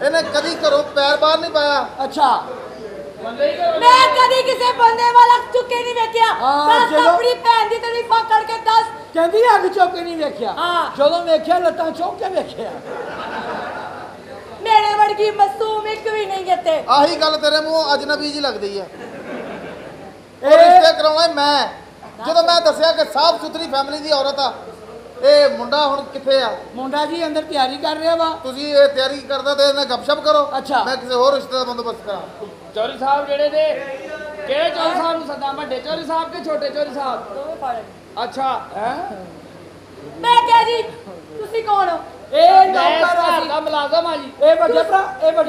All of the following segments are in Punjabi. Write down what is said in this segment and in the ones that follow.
ਇਹਨੇ ਕਦੀ ਘਰੋਂ ਪੈਰ ਬਾਹਰ ਨਹੀਂ ਪਾਇਆ। ਅੱਛਾ ਮੈਂ ਕਦੀ ਕਿਸੇ ਬੰਦੇ ਵਾਲਾ ਚੁੱਕੇ ਨਹੀਂ ਵੇਖਿਆ। ਬਸ ਜਦੋਂ- ਆਪਣੀ ਭੈਣ ਦੀ ਤਰੀਫਾਂ ਕਰਕੇ ਦੱਸ। ਕਹਿੰਦੀ ਅੱਗ ਚੁੱਕ ਕੇ ਨਹੀਂ ਵੇਖਿਆ। ਹਾਂ। ਜਦੋਂ ਵੇਖਿਆ ਲੱਤਾਂ ਚੁੱਕ ਕੇ ਵੇਖਿਆ। ਮੇਰੇ ਵਰਗੀ ਮਾਸੂਮ ਇੱਕ ਵੀ ਨਹੀਂ ਕਿਤੇ। ਆਹੀ ਗੱਲ ਤੇਰੇ ਮੂੰਹ ਅਜਨਬੀ ਜੀ ਲੱਗਦੀ ਹੈ। ਇਹ ਰਿਸ਼ਤੇ ਕਰਾਉਣਾ ਮੈਂ, ਜਦੋਂ ਮੈਂ ਦੱਸਿਆ ਕਿ ਸਾਫ ਸੁਥਰੀ ਫੈਮਿਲੀ ਦੀ ਔਰਤ ਆ, ਇਹ ਮੁੰਡਾ ਹੁਣ ਕਿੱਥੇ ਆ? ਮੁੰਡਾ ਜੀ ਅੰਦਰ ਤਿਆਰੀ ਕਰ ਰਿਹਾ ਵਾ। ਤੁਸੀਂ ਇਹ ਤਿਆਰੀ ਕਰਦਾ ਤੇ ਇਹਨੇ ਗੱਪਸ਼ਪ ਕਰੋ। ਅੱਛਾ। ਮੈਂ ਕਿਸੇ ਹੋਰ ਰਿਸ਼ਤੇ ਦਾ ਬੰਦੋਬਸਤ ਕਰਾਂ। ਚੌਧਰੀ ਸਾਹਿਬ ਜਿਹੜੇ ਨੇ ਕਿਹੜੇ ਚੌਧਰੀ ਸਾਹਿਬ ਨੂੰ ਸੱਦਾ, ਵੱਡੇ ਚੌਧਰੀ ਸਾਹਿਬ ਕਿ ਛੋਟੇ ਚੌਧਰੀ ਸਾਹਿਬ? ਦੋਵੇਂ ਫੜ। ਅੱਛਾ ਮੈਂ ਕਿਹਾ ਜੀ ਤੁਸੀਂ ਕੌਣ ਹੋ? ਇਹ ਮੈਂ ਨੌਕਰ ਘਰ ਅਸੀਂ। ਦਾ ਮੁਲਾਜ਼ਮ ਆ ਜੀ। ਇਹ ਵੱਡੇ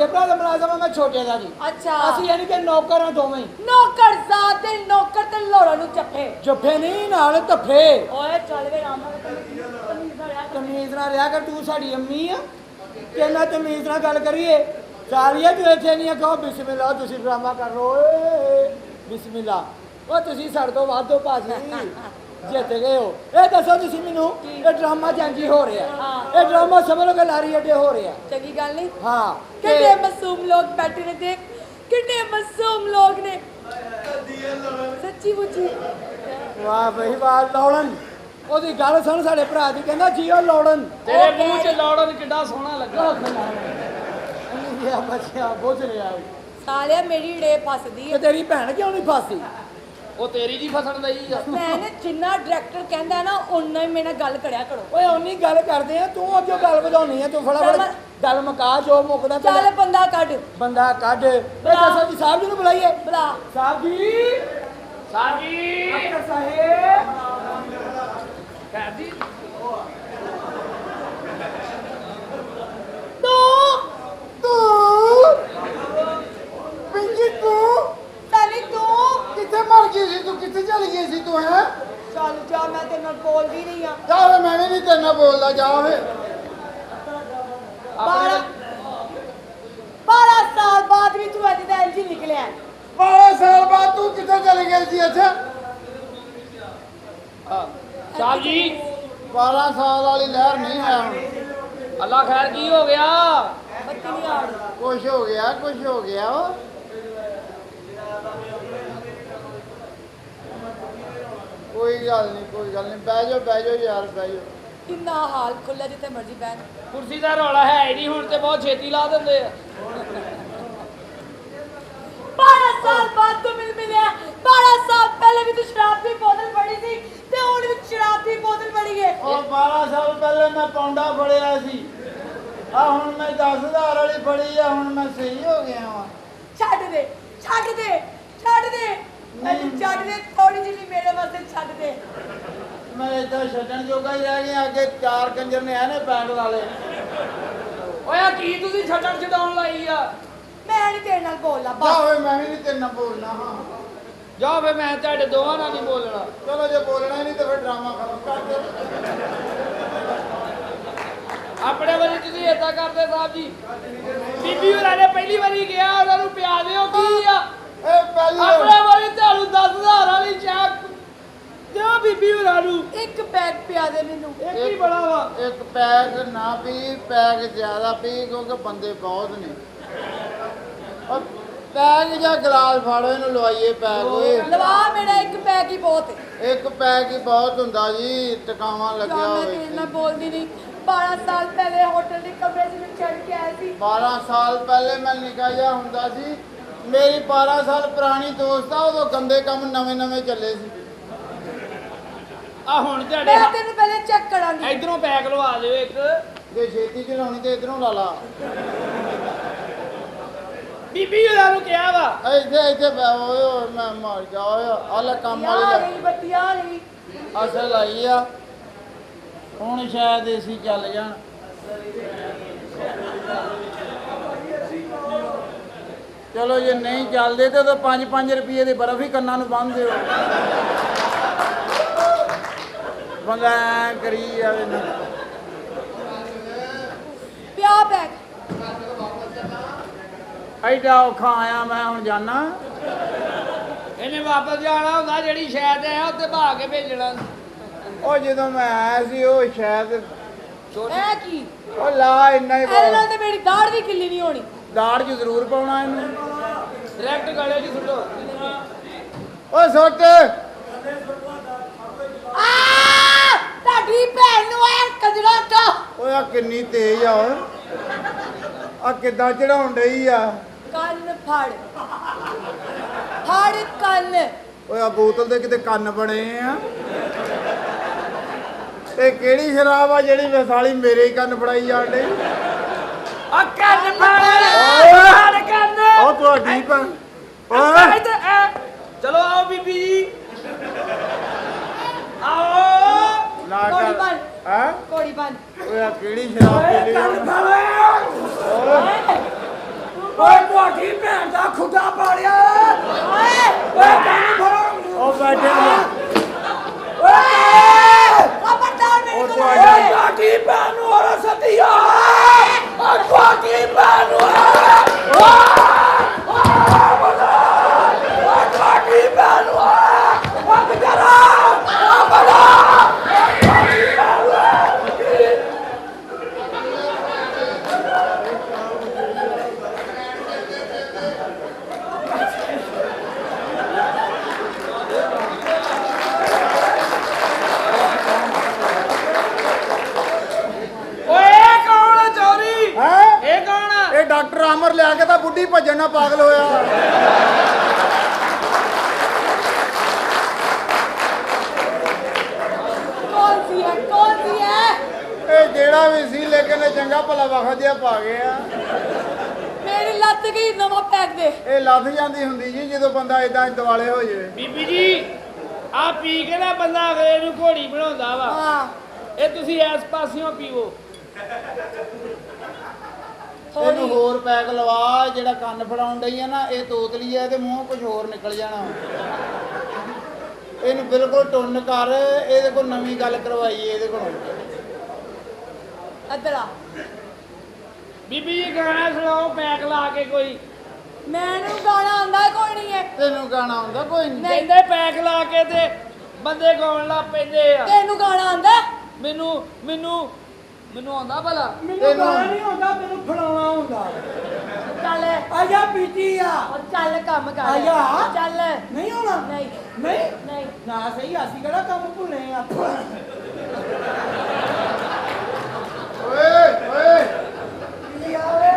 ਭਰਾ ਦਾ ਮੁਲਾਜ਼ਮ ਆ, ਮੈਂ ਛੋਟੇ ਦਾ ਜੀ। ਅੱਛਾ ਅਸੀਂ ਯਾਨੀ ਕਿ ਨੌਕਰ ਆ ਦੋਵੇਂ ਹੀ। ਨੌਕਰ ਜ਼ਾਤ ਦੇ ਨੌਕਰ ਤੇ ਲੋੜਾਂ ਨੂੰ ਚੱਫੇ। ਜੱਫੇ ਨਹੀਂ ਨਾਲ ਧੱਫੇ। ਓਏ ਚੱਲ ਵੇ ਰਾਮ ਨਾਲ ਤਮੀਜ਼ ਨਾਲ ਰਿਹਾ ਕਰ। ਤਮੀਜ਼ ਨਾਲ ਰਿਹਾ ਕਰ, ਤੂੰ ਸਾਡੀ ਅੰਮੀ ਆ। ਕਿੰਨਾ ਤਮੀਜ਼ ਨਾਲ ਗੱਲ ਕਰੀਏ। ਸਾਰੀਆਂ ਤੂੰ ਇੱਥੇ ਨਹੀਂ ਕਹੋ ਬਿਸਮਿਲ੍ਲਾ, ਤੁਸੀਂ ਡਰਾਮਾ ਕਰ ਰੋ ਓਏ ਬਿਸਮਿਲ੍ਲਾ। ਉਹ ਤੁਸੀਂ ਸਾਡੇ ਤੋਂ ਵਾਧੋ ਭਾਜੀ ਜਿੱਤ ਗਏ ਹੋ। ਇਹ ਦੱਸੋ ਤੁਸੀਂ ਮੈਨੂੰ, ਇਹ ਡਰਾਮਾ ਜਾਂਜੀ ਹੋ ਰਿਹਾ। ਇਹ ਡਰਾਮਾ ਸਮਝ ਲਓ ਕਿ ਲਾਰੀ ਅੱਡੇ ਹੋ ਰਿਹਾ। ਚੰਗੀ ਗੱਲ ਨਹੀਂ। ਹਾਂ ਕਿੰਨੇ ਮਾਸੂਮ ਲੋਕ ਬੈਠੇ ਨੇ, ਦੇਖ ਕਿੰਨੇ ਮਾਸੂਮ ਲੋਕ ਨੇ। ਸੱਚੀ ਮੁੱਚੀ ਵਾਹ ਬਈ ਵਾਹ ਲੌੜਨ। ਉਹਦੀ ਗੱਲ ਸੁਣ ਸਾਡੇ ਭਰਾ ਦੀ, ਕਹਿੰਦਾ ਜੀਓ ਲੌੜਨ। ਤੇਰੇ ਮੂੰਹ 'ਚ ਲੌੜਨ ਕਿੱਡਾ ਸੋਹਣਾ ਲੱਗਾ। ਇਹ ਬੱਚਿਆ ਬੁੱਝ ਰਿਹਾ। ਸਾਲਿਆ ਮੇਰੀ ੜੇ ਫਸਦੀ ਤੇ ਹੈ। ਤੇਰੀ ਭੈਣ ਕਿਉਂ ਨਹੀਂ ਫਸਦੀ? ਉਹ ਤੇਰੀ ਜੀ ਫਸਣ ਦਈ ਆ। ਮੈਂ ਨਾ ਜਿੰਨਾ ਡਾਇਰੈਕਟਰ ਕਹਿੰਦਾ ਨਾ ਓਨਾ ਹੀ ਮੇਰੇ ਨਾਲ ਗੱਲ ਕਰਿਆ ਕਰੋ। ਓਏ ਉਨੀ ਗੱਲ ਕਰਦੇ ਆ, ਤੂੰ ਅੱਗੇ ਗੱਲ ਵਧਾਉਣੀ ਆ। ਤੂੰ ਫਟਾਫਟ ਗੱਲ ਮੁਕਾ, ਜੋ ਮੁੱਕਦਾ ਚੱਲ ਬੰਦਾ ਕੱਢ। ਬੰਦਾ ਕੱਢ। ਇਹ ਦੱਸੋ ਜੀ ਸਾਹਿਬ ਜੀ ਨੂੰ ਬੁਲਾਈਏ। ਬੁਲਾ। ਸਾਹਿਬ ਜੀ, ਸਾਜੀ ਡਾਕਟਰ ਸਾਹਿਬ। ਕਹਿੰਦੀ ਤੂੰ ਪਿੰਕੀ, ਤੂੰ ਪਹਿਲੇ ਤੂੰ ਕਿੱਥੇ ਮਰ ਗਈ ਸੀ? ਤੂੰ ਕਿੱਥੇ ਚਲੀ ਗਈ ਸੀ? ਤੂੰ ਹੈ ਚੱਲ ਜਾ, ਮੈਂ ਤੇਰੇ ਨਾਲ ਬੋਲਦੀ ਨਹੀਂ ਆ। ਜਾ ਵੇ, ਮੈਂ ਵੀ ਨਹੀਂ ਤੇਰੇ ਨਾਲ ਬੋਲਦਾ। ਜਾ ਵੇ। 12 ਸਾਲ ਬਾਅਦ ਵੀ ਤੂੰ ਅੱਜ ਦਾ ਇੰਜ ਹੀ ਨਿਕਲਿਆ। 12 ਸਾਲ ਬਾਅਦ ਤੂੰ ਕਿੱਥੇ ਚਲੀ ਗਈ ਸੀ? ਅੱਛਾ, ਸਾਹਿਬ ਜੀ 12 ਸਾਲ ਵਾਲੀ ਲਹਿਰ ਨਹੀਂ ਹੈ ਹੁਣ। ਅੱਲਾ ਖੈਰ ਕੀ ਹੋ ਗਿਆ? ਬੱਤੀ ਨਹੀਂ ਆ ਰਹੀ। ਕੁਛ ਹੋ ਗਿਆ, ਕੁਛ ਹੋ ਗਿਆ। ਕੋਈ ਗੱਲ ਨਹੀਂ, ਕੋਈ ਗੱਲ ਨਹੀਂ। ਬਹਿ ਜਾਓ ਯਾਰ, ਬਹਿ ਜਾਓ। ਕਿੰਨਾ ਹਾਲ ਖੁੱਲਾ ਜਿੱਥੇ ਮਰਜ਼ੀ ਬੈਠ। ਕੁਰਸੀ ਦਾ ਰੌਲਾ ਹੈ ਹੀ ਨਹੀਂ ਹੁਣ ਤੇ ਬਹੁਤ ਛੇਤੀ ਲਾ ਦਿੰਦੇ ਆ। 12 ਸਾਲ ਬਾਅਦ ਤੂੰ ਮਿਲਿਆ। 12 ਸਾਲ ਪਹਿਲੇ ਵੀ ਤੂੰ ਸ਼ਰਾਬ ਦੀ ਬੋਤਲ ਫੜੀ ਸੀ ਤੇ ਹੁਣ ਵੀ ਸ਼ਰਾਬ ਦੀ ਬੋਤਲ ਫੜੀ ਹੈ। ਉਹ 12 ਸਾਲ ਪਹਿਲੇ ਮੈਂ ਪੌਂਡਾ ਫੜਿਆ ਸੀ। ਆ ਹੁਣ ਮੈਂ 10,000 ਵਾਲੀ ਫੜੀ ਆ। ਹੁਣ ਮੈਂ ਸਹੀ ਹੋ ਗਿਆ ਵਾਂ। ਛੱਡ ਦੇ, ਛੱਡ ਦੇ, ਛੱਡ ਦੇ। ਮੈਨੂੰ ਛੱਡ ਦੇ, ਥੋੜੀ ਜਿਹੀ ਮੇਰੇ ਵਾਸਤੇ ਛੱਡ ਦੇ। ਮੈਂ ਏਦਾਂ ਛੱਡਣ ਜੋਗਾ ਹੀ ਰਹਿ ਗਿਆ। ਅੱਗੇ 4 ਕੰਜਰ ਨੇ ਇਹਨੇ ਪੈਂਡ ਵਾਲੇ। ਓਏ ਆਹ ਕੀ ਤੁਸੀਂ ਛੱਡਣ ਛਡਾਉਣ ਲਾਈ ਆ? ਮੈਂ ਨਹੀਂ ਤੇਰੇ ਨਾਲ ਬੋਲਣਾ ਜਾ ਬਸ। ਓਏ, ਮੈਂ ਵੀ ਨਹੀਂ ਤੇਰੇ ਨਾਲ ਬੋਲਣਾ। ਹਾਂ ਜਾ ਫੇ, ਮੈਂ ਤੁਹਾਡੇ ਦੋਵਾਂ ਨਾਲ ਨਹੀਂ ਬੋਲਣਾ। ਚਲੋ, ਜੇ ਬੋਲਣਾ ਹੀ ਨਹੀਂ ਤਾਂ ਫਿਰ ਡਰਾਮਾ ਖਤਮ ਕਰ ਦੇ। ਆਪਣੇ ਵਾਰੀ ਤੁਸੀਂ ਏਦਾਂ ਕਰਦੇ ਸਾਹਿਬ ਜੀ। ਬੀਬੀ ਹੋਰਾਂ ਨੇ ਪਹਿਲੀ ਵਾਰੀ ਗਿਆ, ਉਹਨਾਂ ਨੂੰ ਪਿਆ ਦਿਓ ਕੀ ਆ। ਇਹ ਪਹਿਲੀ ਆਪਣੇ ਵਾਰੀ ਤੁਹਾਨੂੰ 10,000 ਵਾਲੀ ਚਾਹ ਦਿਓ ਬੀਬੀ ਹੋਰਾਂ ਨੂੰ। ਇੱਕ ਪੈਕ ਪਿਆ ਦੇ ਮੈਨੂੰ। ਇੱਕ ਹੀ ਬੜਾ ਵਾ। ਇੱਕ ਪੈਗ ਨਾ ਪੀ, ਪੈਗ ਜ਼ਿਆਦਾ ਪੀ, ਕਿਉਂਕਿ ਬੰਦੇ ਬਹੁਤ ਨੇ। ਉਹ ਪੈਗ ਜਾਂ ਗਲਾਸ ਫਾੜੋ, ਇਹਨੂੰ ਲਵਾਈਏ ਪੈਗ। ਓਏ ਲਵਾ, ਮੇਰਾ ਇੱਕ ਪੈਕ ਹੀ ਬਹੁਤ ਹੈ। ਇੱਕ ਪੈਗ ਹੀ ਬਹੁਤ ਹੁੰਦਾ ਜੀ, ਟਿਕਾਵਾਂ ਲੱਗਿਆ ਮੈਂ ਹੋਵੇ। ਤੇਰੇ ਨਾਲ ਬੋਲਦੀ ਨਹੀਂ। 12 ਸਾਲ ਪਹਿਲੇ ਹੋਟਲ ਦੇ ਕਮਰੇ 'ਚ ਮੈਂ ਛੱਡ ਕੇ ਆਈ ਸੀ। 12 ਸਾਲ ਪਹਿਲੇ ਮੈਂ ਨਿੱਕਾ ਜਿਹਾ ਹੁੰਦਾ ਸੀ। ਮੇਰੀ 12 ਸਾਲ ਪੁਰਾਣੀ ਦੋਸਤ ਆ, ਉਦੋਂ ਗੰਦੇ ਕੰਮ ਨਵੇਂ ਚੱਲੇ ਸੀ। ਆ ਹੁਣ ਤੁਹਾਡੇ ਮੈਂ ਤੈਨੂੰ ਪਹਿਲੇ ਚੈੱਕ ਕਰਾਂਗੀ। ਇਧਰੋਂ ਪੈਕ ਲਵਾ ਦਿਓ ਇੱਕ। ਜੇ ਛੇਤੀ ਚਲਾਉਣੀ ਤੇ ਇਧਰੋਂ ਲਾ ਲਾ। ਬੀਬੀ ਹੋਰਾਂ ਨੂੰ ਕਿਹਾ ਵਾ। ਇੱਥੇ ਬੈ ਓਏ, ਮੈਂ ਮਰ ਜਾ। ਓਏ ਆ ਲੈ ਕੰਮ ਆ ਵਾਲੀ ਗਈ ਬੱਤੀ ਆ ਗਈ। ਅਸਲ ਆਈ ਆ। ਹੁਣ ਸ਼ਾਇਦ ਏਸੀ ਚੱਲ ਜਾਣ। ਚਲੋ, ਜੇ ਨਹੀਂ ਚੱਲਦੇ ਤੇ 5-5 ਰੁਪਏ ਦੀ ਬਰਫ ਹੀ ਕੰਨਾਂ ਨੂੰ ਬੰਨ੍ਹ ਦਿਓ। ਬੰਦਾ ਐਂ ਕਰੀ ਜਾਵੇ ਨਾ। ਪਿਆ ਪੈਕ। ਐਡਾ ਔਖਾ ਆਇਆ ਮੈਂ, ਹੁਣ ਜਾਣਾ। ਇਹਨੇ ਵਾਪਸ ਜਾਣਾ ਹੁੰਦਾ, ਜਿਹੜੀ ਸ਼ਾਇਦ ਹੈ ਉੱਤੇ ਭਾ ਕੇ ਭੇਜਣਾ। ਉਹ ਜਦੋਂ ਮੈਂ ਆਇਆ ਸੀ, ਉਹ ਸ਼ਾਇਦ ਇਹ ਕੀ ਉਹ ਲਾ ਇੰਨਾ ਹੀ ਇਹਦੇ ਨਾਲ ਪਾ ਤੇ ਮੇਰੀ ਦਾੜ ਵੀ ਕਿੱਲੀ ਨਹੀਂ ਹੋਣੀ ਦਾੜ 'ਚ ਜ਼ਰੂਰ ਪਾਉਣਾ ਇਹਨੂੰ ਡਾਇਰੈਕਟ ਗਲੇ 'ਚ ਸੁੱਟੋ ਓਏ ਸੁੱਟ ਆ ਤੁਹਾਡੀ ਭੈਣ ਨੂੰ ਐ ਕੰਜਰਾ ਟਾ ਓਏ ਆ ਕਿੰਨੀ ਤੇਜ਼ ਆ ਓਏ ਆ ਕਿੱਦਾਂ ਚੜਾਉਣ ਡਈ ਆ ਕੰਨ ਫੜ ਫੜ ਕੰਨ ਓਏ ਆ ਬੋਤਲ ਦੇ ਕਿਤੇ ਕੰਨ ਬਣੇ ਆ ਤੇ ਕਿਹੜੀ ਸ਼ਰਾਬ ਆ ਜਿਹੜੀ ਵਸਾਲੀ ਮੇਰੇ ਹੀ ਕੰਨ ਫੜਾਈ ਜਾਣ ਡਈ ਆ ਕੰਨ ਫੜ ਕੰਨ ਉਹ ਤੁਹਾਡੀ ਪਰ ਓਏ ਇੱਧਰ ਆ ਚਲੋ ਆਓ ਬੀਬੀ ਜੀ ਆਓ ਨਾ ਕੋੜੀ ਕਰ ਬਣ ਹੈ ਕੋੜੀ ਬਣ ਓਏ ਆ ਕਿਹੜੀ ਸ਼ਰਾਬ ਪੀ ਲਈ ਓਏ ਤੁਹਾਡੀ ਭੈਣ ਦਾ ਖੁਦਾ ਪਾੜਿਆ ਓਏ ਓਏ ਕੰਨ ਫੜੋ ਉਹ ਬੈਠੇ ਨੇ ਓਏ ਖਬਰਦਾਰ ਮੇਰੇ ਉਹ ਕੋਲ ਤੁਹਾਡਾ- ਓਏ ਤੁਹਾਡੀ ਭੈਣ ਨੂੰ ਔਰ ਸਤਿਆ ਆ ਤੁਹਾਡੀ ਭੈਣ ਨੂੰ ਤੁਹਾਡੀ ਭੈਣ ਨੂੰ ਵਕ ਜਰਾ ਆ ਬਲਾ ਓਏ ਇਹ ਕੌਣ ਆ ਚੋਰੀ ਹੈ ਇਹ ਕੌਣ ਆ ਇਹ ਡਾਕਟਰ ਅਮਰ ਲਿਆ ਕੇ ਤਾਂ ਬੁੱਢੀ ਭੱਜਣ ਨਾਲ ਪਾਗਲ ਹੋਇਆ ਕੌਣ ਸੀ ਹੈ ਇਹ ਜਿਹੜਾ ਵੀ ਸੀ ਲੇਕਿਨ ਇਹ ਚੰਗਾ ਭਲਾ ਵਖਤ ਜਿਹਾ ਪਾ ਗਿਆ ਮੇਰੀ ਲੱਤ ਗਈ ਨਵਾਂ ਪੈਕ ਦੇ ਇਹ ਲੱਥ ਜਾਂਦੀ ਹੁੰਦੀ ਜੀ ਜਦੋਂ ਬੰਦਾ ਇਦਾਂ ਦਿਵਾਲੇ ਹੋ ਜਾਵੇ ਬੀਬੀ ਜੀ ਆ ਪੀ ਕੇ ਨਾ ਬੰਦਾ ਅਗਲੇ ਨੂੰ ਘੋੜੀ ਬਣਾਉਂਦਾ ਵਾ ਹਾਂ ਇਹ ਤੁਸੀਂ ਇਸ ਪਾਸਿਓਂ ਪੀਵੋ ਇਹਨੂੰ ਹੋਰ ਪੈਕ ਲਵਾ ਜਿਹੜਾ ਕੰਨ ਫੜਾਉਣ ਡਈ ਆ ਨਾ ਇਹ ਤੋਤਲੀ ਆ ਇਹਦੇ ਮੂੰਹੋਂ ਕੁਝ ਹੋਰ ਨਿਕਲ ਜਾਣਾ ਇਹਨੂੰ ਬਿਲਕੁਲ ਟੁੰਨ ਕਰ ਇਹਦੇ ਕੋਲ ਨਵੀਂ ਗੱਲ ਕਰਵਾਈਏ ਇਹਦੇ ਕੋਲ ਇੱਧਰ ਆ ਬੀਬੀ ਜੀ ਗਾਣਾ ਸੁਣਾਓ ਪੈਕ ਲਾ ਕੇ ਕੋਈ ਮੈਨੂੰ ਗਾਣਾ ਆਂਦਾ ਕੋਈ ਨਹੀਂ ਹੈ ਤੈਨੂੰ ਗਾਣਾ ਆਉਂਦਾ ਕੋਈ ਨਹੀਂ ਕਹਿੰਦੇ ਪੈਕ ਲਾ ਕੇ ਤੇ ਬੰਦੇ ਗਾਉਣ ਲੱਗ ਪੈਂਦੇ ਆ ਤੈਨੂੰ ਗਾਣਾ ਆਂਦਾ ਮੈਨੂੰ ਮੈਨੂੰ ਮੈਨੂੰ ਆਉਂਦਾ ਭਲਾ ਮੈਨੂੰ ਗਾਣਾ ਨਹੀਂ ਆਉਂਦਾ ਮੈਨੂੰ ਫੜਾਉਣਾ ਹੁੰਦਾ ਚੱਲ ਆਜਾ ਪੀਤੀ ਆ ਉਹ ਚੱਲ ਕੰਮ ਕਰ ਆਜਾ। ਚੱਲ ਨਹੀਂ ਆਉਣਾ ਨਹੀਂ ਨਹੀਂ ਨਹੀਂ ਨਾ ਸਹੀ ਅਸੀਂ ਕਿਹੜਾ ਕੰਮ ਭੁੱਲੇ ਆ ਓਏ ਓਏ ਕੀ ਆਵੇ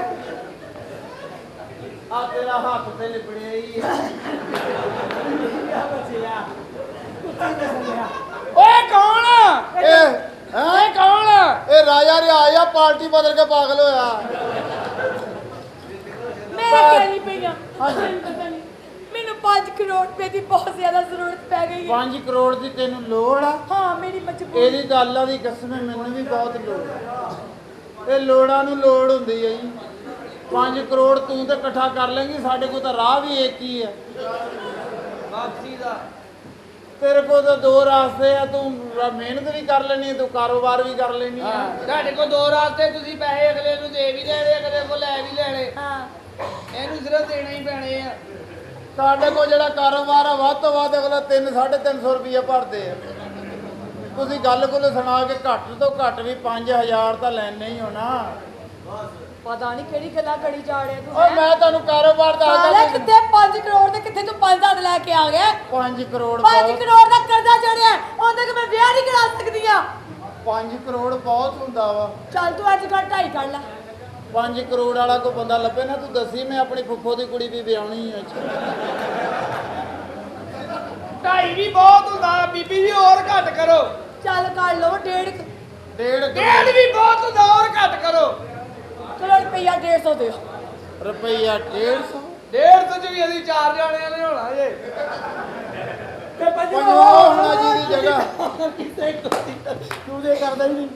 ਆ ਤੇਰਾ ਹੱਥ ਤੇ ਲਿਬੜਿਆ ਹੀ ਆ ਆ ਬੱਚਿਆ ਕੁੱਤੀ ਨੇ ਸੰਗਿਆ ਓਏ ਕੌਣ ਆ ਇਹ ਹੈਂ? ਇਹ ਕੌਣ ਆ ਇਹ ਰਾਜਾ ਰਿਆਜ ਆ ਪਾਰਟੀ ਬਦਲ ਕੇ ਪਾਗਲ ਹੋਇਆ ਮੈਂ ਕਹਿਣੀ ਪਈਆਂ ਮੈਨੂੰ ਪਤਾ ਨਹੀਂ ਮੈਨੂੰ 5 ਕਰੋੜ ਰੁਪਏ ਦੀ ਬਹੁਤ ਜ਼ਿਆਦਾ ਜ਼ਰੂਰਤ ਪੈ ਗਈ ਹੈ 5 ਕਰੋੜ ਦੀ ਤੈਨੂੰ ਲੋੜ ਆ ਹਾਂ ਮੇਰੀ ਮਜਬੂਰੀ ਇਹਦੀ ਗੱਲਾਂ ਦੀ ਕਸਮ ਹੈ ਮੈਨੂੰ ਵੀ ਬਹੁਤ ਲੋੜ ਆ। ਇਹ ਲੋੜਾਂ ਨੂੰ ਲੋੜ ਹੁੰਦੀ ਹੈ ਜੀ 5 ਕਰੋੜ ਤੂੰ ਤੇ ਇਕੱਠਾ ਕਰ ਲੇਂਗੀ ਸਾਡੇ ਕੋਲ ਤਾਂ ਰਾਹ ਵੀ ਇੱਕ ਹੀ ਹੈ ਵਾਪਸੀ ਦਾ ਤੇਰੇ ਕੋਲ ਤਾਂ ਦੋ ਰਾਸਤੇ ਆ ਤੂੰ ਮਿਹਨਤ ਵੀ ਕਰ ਲੈਣੀ ਹੈ ਤੂੰ ਕਾਰੋਬਾਰ ਵੀ ਕਰ ਲੈਣੀ ਹੈ ਤੁਹਾਡੇ ਕੋਲ ਦੋ ਰਾਸਤੇ ਤੁਸੀਂ ਪੈਸੇ ਅਗਲੇ ਨੂੰ ਦੇ ਵੀ ਲੈਣੇ ਅਗਲੇ ਕੋਲ ਲੈ ਵੀ ਲੈਣੇ ਹਾਂ ਇਹਨੂੰ ਸਿਰਫ ਦੇਣੇ ਹੀ ਪੈਣੇ ਆ ਸਾਡੇ ਕੋਲ ਜਿਹੜਾ ਕਾਰੋਬਾਰ ਆ ਵੱਧ ਤੋਂ ਵੱਧ ਅਗਲਾ 3-350 ਰੁਪਏ ਭਰਦੇ ਆ ਤੁਸੀਂ ਗੱਲ ਕੋਲ ਸੁਣਾ ਕੇ ਘੱਟ ਤੋਂ ਘੱਟ ਵੀ 5000 ਤਾਂ ਲੈਣੇ ਹੀ ਹੋਣਾ ਪਤਾ ਨਹੀਂ ਕਿਹੜੀ ਗੱਲਾਂ ਕਰੀ ਜਾ ਰਿਹਾ ਤੂੰ ਓਏ ਮੈਂ ਤੁਹਾਨੂੰ ਕਾਰੋਬਾਰ ਸਾਲੇ ਦੱਸਦਾ ਕਿੱਥੇ 5 ਕਰੋੜ ਤੇ ਕਿੱਥੇ ਤੂੰ 5 ਹੱਥ ਲੈ ਕੇ ਆ ਗਿਆ 5 ਕਰੋੜ 5 ਬਹੁਤ ਕਰੋੜ ਦਾ ਕਰਜ਼ਾ ਚੜਿਆ ਉਹਦੇ ਕਿ ਮੈਂ ਵਿਆਹ ਨਹੀਂ ਕਰਾ ਸਕਦੀ ਆ 5 ਕਰੋੜ ਬਹੁਤ ਹੁੰਦਾ ਵਾ ਚੱਲ ਤੂੰ ਅੱਜ ਕੱਲ 2.5 ਕਰ ਲੈ 5 ਕਰੋੜ ਵਾਲਾ ਕੋਈ ਬੰਦਾ ਲੱਭੇ ਨਾ ਤੂੰ ਦੱਸੀ ਮੈਂ ਆਪਣੀ ਫੁੱਫੋ ਦੀ ਕੁੜੀ ਵੀ ਵਿਆਹਣੀ ਹੈ 2.5 ਵੀ ਬਹੁਤ ਹੁੰਦਾ ਬੀਬੀ ਜੀ ਹੋਰ ਘੱਟ ਕਰੋ ਚੱਲ ਕਰ ਲਓ 1.5 ਡੇਢ ਵੀ ਬਹੁਤ ਹੁੰਦਾ ਹੋਰ ਘੱਟ ਕਰੋ ਕਰੋੜ ਰੁਪਈਆ 150 ਦਿਓ ਰੁਪਈਆ 150 ਡੇਢ ਤੋਂ ਚ ਵੀ ਅਸੀਂ 4 ਜਾਣਿਆਂ ਨੇ ਹੋਣਾ ਜੇ ਤੇ ਪੰਜਵਾਂ ਹੋਣਾ ਜੀ ਦੀ ਜਗ੍ਹਾ ਕਿਤੇ ਤੂੰ ਦੇ ਕਰਦਾ ਹੀ ਨਹੀਂ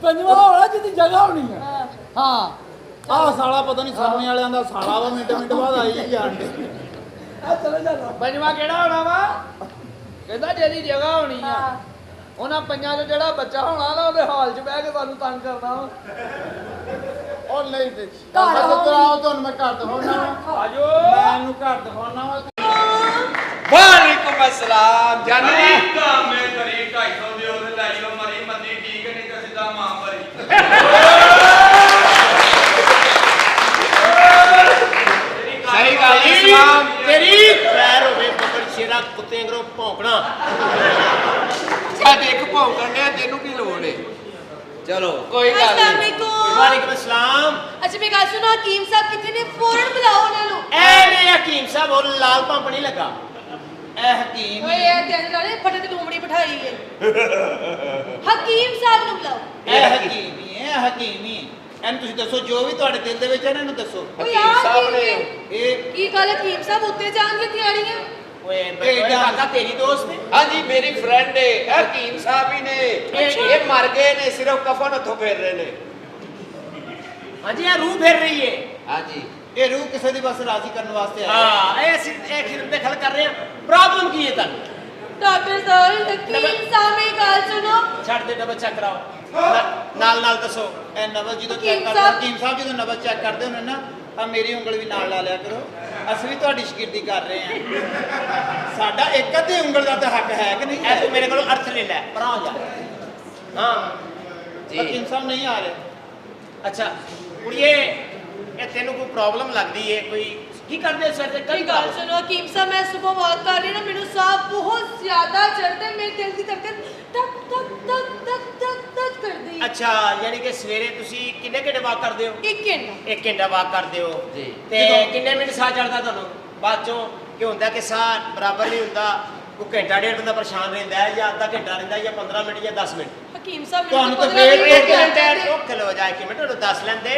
ਪੰਜਵਾਂ ਹੋਣਾ ਜਿਹਦੀ ਜਗ੍ਹਾ ਹੋਣੀ ਆ ਹਾਂ ਹਾਂ ਆਹ ਸਾਲਾ ਪਤਾ ਨਹੀਂ ਸਾਹਮਣੇ ਵਾਲਿਆਂ ਦਾ ਸਾਲਾ ਵਾ ਮਿੰਟ ਬਾਅਦ ਆਈ ਹੀ ਜਾਂਦੇ ਆ ਚਲੇ ਜਾਣਾ ਪੰਜਵਾਂ ਕਿਹੜਾ ਹੋਣਾ ਵਾ ਕਹਿੰਦਾ ਜਿਹਦੀ ਜਗ੍ਹਾ ਹੋਣੀ ਆ ਹਾਂ ਉਹਨਾਂ ਪੰਜਾਂ ਚੋਂ ਜਿਹੜਾ ਬੱਚਾ ਹੋਣਾ ਨਾ ਉਹਦੇ ਹਾਲ 'ਚ ਬਹਿ ਕੇ ਸਾਨੂੰ ਤੰਗ ਕਰਨਾ ਵਾ ਉਹ ਨਹੀਂ ਤੇ ਘਰ ਆਓ ਤੁਹਾਨੂੰ ਮੈਂ ਘਰ ਦਿਖਾਉਣਾ ਵਾ ਆਜੋ ਮੈਂ ਇਹਨੂੰ ਘਰ ਦਿਖਾਉਣਾ ਵਾ ਵਾਲੇਕੁਮ ਅਸਲਾਮ ਜਾਨੀ ਤਾਂ ਮੈਂ ਕਰੀ 250 ਦੇ ਉਹਦੇ ਲੈ ਜਾਓ ਮਰੀ ਮੰਨੀ ਠੀਕ ਨਹੀਂ ਤਾਂ ਸਿੱਧਾ ਮਾਂ ਸਹੀ ਗੱਲ ਹੈ ਸਲਾਮ ਤੇਰੀ ਪੈਰ ਹੋਵੇ ਬੱਬਰ ਸ਼ੇਰਾ ਕੁੱਤੇ ਅੰਗਰੋਂ ਭੌਂਕਣਾ। ਸਾਡੇ ਇੱਕ ਭੌਂਕਣ ਡਿਆ ਤੈਨੂੰ ਕੀ ਲੋੜ ਏ ਚਲੋ ਕੋਈ ਗੱਲ अस्सलाम ਨਹੀਂ वालेकुम। ਵਾਲੇਕੁਮ ਅਸਲਾਮ। अच्छा मेरी गल सुनो हकीम साहब कितने ने फौरन बुलाओ उन्हें ਐ ਨੇ ਹਕੀਮ ਸਾਹਿਬ ਉਹ ਲਾਲ ਪੰਪ ਨਹੀਂ ਲੱਗਾ ਇਹ ਹਕੀਮ ओए यार ध्यान लाने फटे ते लोमड़ी बिठाई है हकीम साहब नु बुलाओ ਇਹ ਹਕੀਮ ਹੀ ਇਹ ਹਕੀਮ ਹੀ ਇਹਨੂੰ ਤੁਸੀਂ ਦੱਸੋ ਜੋ ਵੀ ਤੁਹਾਡੇ ਦਿਲ ਦੇ ਵਿੱਚ ਹੈ ਨਾ ਇਹਨੂੰ ਦੱਸੋ। ओए ਹਕੀਮ ਸਾਹਿਬ यार ਨੇ ਇਹ की गल हकीम साहब उत्ते जान की तैयारी है ਓਏ ਬੇਟਾ ਕਾਕਾ ਤੇਰੀ ਦੋਸਤ ਹੈ। ਹਾਂਜੀ ਮੇਰੀ ਫਰੈਂਡ ਏ ਹਕੀਮ ਸਾਹਿਬ ਹੀ ਨੇ ਇਹ ਮਰ ਗਏ ਨੇ ਸਿਰਫ ਕਫਨ ਹੱਥੋਂ ਫੇਰ ਰਹੇ ਨੇ ਹਾਂਜੀ ਇਹ ਰੂਹ ਫਿਰ ਰਹੀ ਹੈ। ਹਾਂਜੀ ਇਹ ਰੂਹ ਕਿਸੇ ਦੀ ਬਸ ਰਾਜ਼ੀ ਕਰਨ ਵਾਸਤੇ ਆਈ ਹੈ। ਹਾਂ ਇਹ ਅਸੀਂ ਇਹ ਖਿਦਮਤ ਦੇ ਖਲ ਕਰ ਰਹੇ ਹਾਂ। ਪ੍ਰੋਬਲਮ ਕੀ ਹੈ ਤੁਹਾਨੂੰ? डॉक्टर साहब हकीम साहब मेरी गल सुनो ਛੱਡ ਦੇ ਨਬਜ਼ ਚੈੱਕ ਕਰਾਓ ਨਾਲ ਨਾਲ ਦੱਸੋ ਇਹ ਨਬਜ਼ ਜਦੋਂ ਚੈੱਕ ਹਕੀਮ ਕਰਦੇ ਸਾਹਿਬ। ਹਕੀਮ ਸਾਹਿਬ ਜਦੋਂ ਨਬਜ਼ ਚੈੱਕ ਕਰਦੇ ਹੁੰਦੇ ਨਾ ਆ ਮੇਰੀ ਉਂਗਲ ਵੀ ਨਾਲ ਲਾ ਲਿਆ ਕਰੋ ਅਸੀਂ ਵੀ ਤੁਹਾਡੀ ਸ਼ਾਗਿਰਦੀ ਕਰ ਰਹੇ ਹਾਂ ਸਾਡਾ ਇੱਕ ਅੱਧੀ ਉਂਗਲ ਦਾ ਤਾਂ ਹੱਕ ਹੈ ਕਿ ਨਹੀਂ? ਐ ਤੂੰ ਮੇਰੇ ਕੋਲੋਂ ਅਰਥ ਲੈ ਲੈ ਪਰਾਂ ਹੋ ਜਾ। ਹਾਂ ਜੀ। ਹਕੀਮ ਸਾਹਿਬ ਨਹੀਂ ਆ ਰਹੇ। ਅੱਛਾ ਕੁੜੀਏ ਇਹ ਤੈਨੂੰ ਕੋਈ ਪ੍ਰੋਬਲਮ ਲੱਗਦੀ ਏ ਕੋਈ ਕੀ ਕਰਦੇ ਸਰ ਤੇ मेरी गल सुनो हकीम साहब मैं सुबह वॉक कर रही ना मेनू साह बहुत ज्यादा चढ़ते मेरे दिल की धड़कन टक टक टक टक टक टक कर दी ਅੱਛਾ ਯਾਨੀ ਕਿ ਸਵੇਰੇ ਤੁਸੀਂ ਕਿੰਨੇ ਘੰਟੇ ਵਾਕ ਕਰਦੇ ਹੋ? 1 घंटा 1 ਘੰਟਾ ਵਾਕ ਕਰਦੇ ਹੋ ਜੀ। ਤੇ ਕਿੰਨੇ ਮਿੰਟ ਸਾਹ ਚੜਦਾ ਤੁਹਾਨੂੰ ਬਾਅਦ ਚੋਂ ਕਿ ਹੁੰਦਾ ਕਿ ਸਾਹ ਬਰਾਬਰ ਨਹੀਂ ਹੁੰਦਾ ਕੋਈ ਘੰਟਾ ਡੇਢ ਬੰਦਾ ਪਰੇਸ਼ਾਨ ਰਹਿੰਦਾ ਹੈ ਜਾਂ ਅੱਧਾ ਘੰਟਾ ਰਹਿੰਦਾ ਜਾਂ 15 ਮਿੰਟ ਜਾਂ 10 ਮਿੰਟ हकीम साहब ਤੁਹਾਨੂੰ ਤਾਂ ਫੇਰ 1 ਘੰਟਾ ਚੁੱਕ ਲੋ ਜਾ ਕੇ ਮਿੰਟ ਉਹਨੂੰ 10 ਲੈਂਦੇ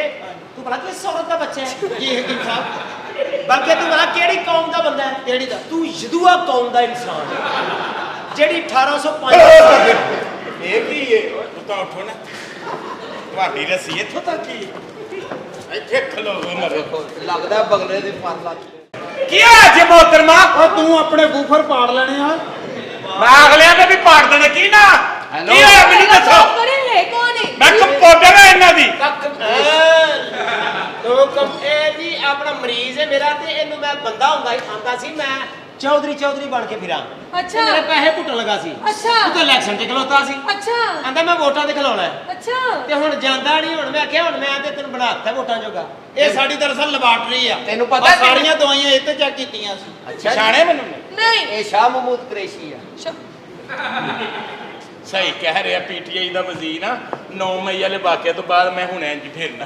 ਤੂੰ ਭਲਾ ਕਿਸ ਔਰਤ ਦਾ ਬੱਚਾ ਹੈ? ਜੀ ਹਕੀਮ ਸਾਹਿਬ ਬਲਕਿ ਤੂੰ ਭਲਾ ਕਿਹੜੀ ਕੌਮ ਦਾ ਬੰਦਾ ਹੈ? ਕਿਹੜੀ ਦਾ? ਤੂੰ ਯਦੂਆ ਕੌਮ ਦਾ ਇਨਸਾਨ ਹੈ ਜਿਹੜੀ 1805 ਇਹ ਕੀ ਏ ਤੂੰ ਤਾਂ ਉੱਠੋ ਨਾ ਤੁਹਾਡੀ ਰੱਸੀ ਇੱਥੋਂ ਤੱਕ ਹੀ ਇੱਥੇ ਖਲੋਵੋ ਮਰੇ ਲੱਗਦਾ ਬਗਲੇ ਦੇ ਪਰ ਲੱਗ ਕੀ ਆ ਜੇ ਮੋਹਤਰਮਾ ਉਹ ਤੂੰ ਆਪਣੇ ਬੂਫਰ ਪਾੜ ਲੈਣੇ ਆ ਮੈਂ ਅਗਲਿਆਂ ਦੇ ਵੀ ਪਾੜ ਦੇਣੇ ਕੀ ਨਾ ਕੀ ਹੋਇਆ ਮੈਨੂੰ ਦੱਸੋ करे है कौन है ਮੈਂ ਕੰਪੋਡਰ ਹਾਂ ਇਹਨਾਂ ਦੀ ਤੋ ਕਮ ਇਹ ਜੀ ਆਪਣਾ ਮਰੀਜ਼ ਹੈ ਮੇਰਾ ਤੇ ਇਹਨੂੰ ਮੈਂ ਬੰਦਾ ਹੁੰਦਾ ਹੀ ਆਂਦਾ ਸੀ ਮੈਂ ਚੌਧਰੀ ਬਣ ਕੇ ਫਿਰਾਂ अच्छा ਮੇਰੇ ਪੈਸੇ ਪੁੱਟਣ ਲੱਗਾ ਸੀ अच्छा ਤੂੰ ਤਾਂ ਇਲੈਕਸ਼ਨ 'ਚ ਖਲੋਤਾ ਸੀ अच्छा ਆਂਦਾ ਮੈਂ ਵੋਟਾਂ ਤੇ ਖਲੋਣਾ ਹੈ अच्छा ਤੇ ਹੁਣ ਜਾਂਦਾ ਨਹੀਂ ਹੁਣ ਮੈਂ ਕਿਹਾ ਹੁਣ ਮੈਂ ਤੇ ਤੈਨੂੰ ਬਣਾਤਾ ਵੋਟਾਂ ਜੋਗਾ ਇਹ ਸਾਡੀ ਦਰਅਸਲ ਲੈਬਾਰਟਰੀ ਆ ਤੈਨੂੰ ਪਤਾ ਆਹ ਸਾਰੀਆਂ ਦਵਾਈਆਂ ਇੱਥੇ ਚੈੱਕ ਕੀਤੀਆਂ ਸੀ ਅੱਛਾ ਪਛਾਣੇ ਮੈਨੂੰ नहीं ਇਹ ਸ਼ਾਹ ਮਹਮੂਦ ਕੁਰੈਸ਼ੀ ਆ ਸਹੀ ਕਹਿ ਰਿਹਾ ਪੀਟੀਆਈ ਦਾ ਵਜ਼ੀਰ ਆ 9 ਮਈ ਵਾਲੇ ਵਾਕਿਆ ਤੋਂ ਬਾਅਦ ਮੈਂ ਹੁਣ ਇੰਜ ਫੇਰਨਾ